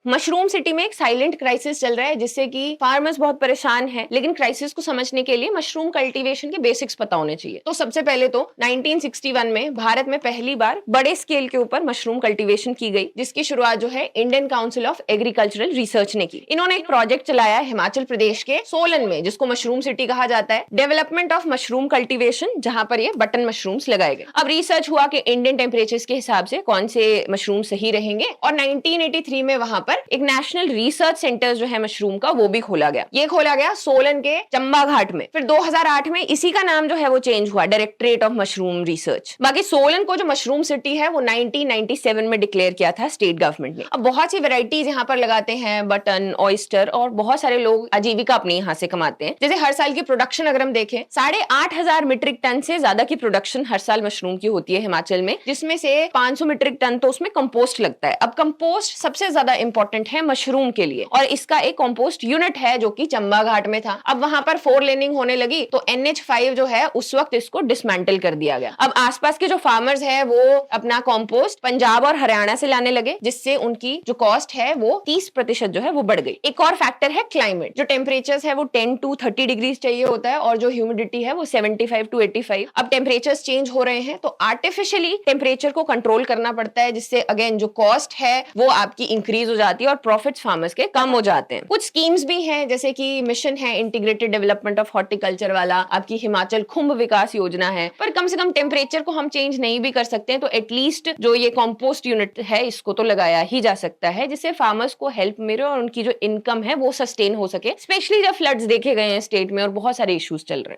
Mushroom city में एक silent crisis चल रहा है जिससे कि फार्मर्स बहुत परेशान हैं, लेकिन क्राइसिस को समझने के लिए मशरूम कल्टीवेशन के बेसिक्स पता होने चाहिए। तो सबसे पहले तो 1961 में भारत में पहली बार बड़े स्केल के ऊपर मशरूम कल्टीवेशन की गई, जिसकी शुरुआत जो है Indian council of agricultural research ने की। इन्होंने एक प्रोजेक्ट चलाया हिमाचल प्रदेश के सोलन में, जिसको मशरूम सिटी कहा जाता है, डेवलपमेंट ऑफ मशरूम कल्टीवेशन, जहां पर ये बटन मशरूम्स लगाए गए। अब रिसर्च हुआ कि इंडियन टेम्परेचर्स के हिसाब से कौन से मशरूम सही रहेंगे, और 1983 में वहां पर एक नेशनल रिसर्च सेंटर जो है मशरूम का, वो भी खोला गया। ये खोला गया सोलन के चंबा घाट में। फिर 2008 में इसी का नाम जो है वो चेंज हुआ, डायरेक्टरेट ऑफ मशरूम रिसर्च। बाकी सोलन को जो मशरूम सिटी है वो 1997 में डिक्लेयर किया था स्टेट गवर्नमेंट ने। अब बहुत सी वेराइटीज यहाँ पर लगाते हैं, बटन, ऑयस्टर, और बहुत सारे लोग आजीविका अपनी यहाँ से कमाते हैं। जैसे हर साल की प्रोडक्शन अगर हम देखें, 8,500 मीट्रिक टन से ज्यादा की प्रोडक्शन हर साल मशरूम की होती है हिमाचल में, जिसमें से 500 मीट्रिक टन तो उसमें कंपोस्ट लगता है। अब कंपोस्ट सबसे ज्यादा इंपॉर्टेंट है मशरूम के लिए, और इसका एक कंपोस्ट यूनिट है जो कि चंबा घाट में था। अब वहां पर 4 लेनिंग होने लगी तो NH5 जो है उस वक्त इसको डिसमेंटल कर दिया गया। अब आसपास के जो फार्मर्स है वो अपना कंपोस्ट पंजाब और हरियाणा से लाने लगे, जिससे उनकी जो कॉस्ट है वो 30% जो है वो बढ़ गई। एक और फैक्टर है क्लाइमेट। जो टेम्परेचर है वो 10 to 30 डिग्रीज चाहिए होता है, और जो ह्यूमिडिटी है वो 75 to 85। अब टेम्परेचर्स चेंज हो रहे हैं तो आर्टिफिशियली टेम्परेचर को कंट्रोल करना पड़ता है, जिससे अगेन जो कॉस्ट है वो आपकी इंक्रीज हो जाती है और प्रॉफिट्स फार्मर्स के कम हो जाते हैं। कुछ स्कीम्स भी हैं, जैसे कि मिशन है इंटीग्रेटेड डेवलपमेंट ऑफ हॉर्टिकल्चर वाला, आपकी हिमाचल खुंब विकास योजना है। पर कम से कम टेम्परेचर को हम चेंज नहीं भी कर सकते हैं तो एटलीस्ट जो ये कंपोस्ट यूनिट है इसको तो लगाया ही जा सकता है, जिससे फार्मर्स को हेल्प मिले और उनकी जो इनकम है वो सस्टेन हो सके, स्पेशली जब फ्लड्स देखे गए हैं स्टेट में और बहुत सारे इश्यूज चल रहे हैं।